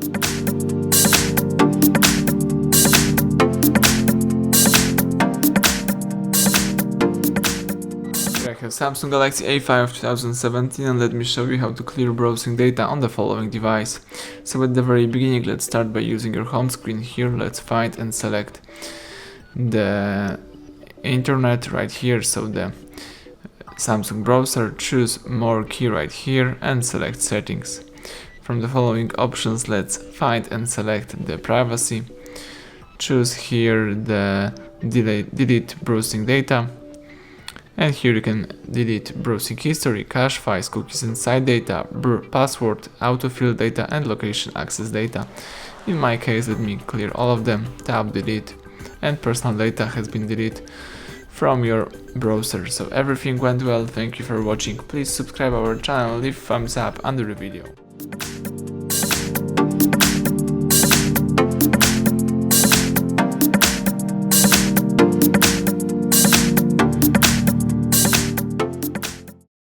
Here I have Samsung Galaxy A5 of 2017, and let me show you how to clear browsing data on the following device. So at the very beginning, let's start by using your home screen. Here let's find and select the internet right here, so the Samsung browser. Choose more key right here and select settings. From the following options, let's find and select the privacy. Choose here the delete browsing data, and here you can delete browsing history, cache files, cookies and site data, password, autofill data and location access data. In my case, let me clear all of them. Tap delete, and personal data has been deleted from your browser. So everything went well. Thank you for watching. Please subscribe our channel, leave thumbs up under the video.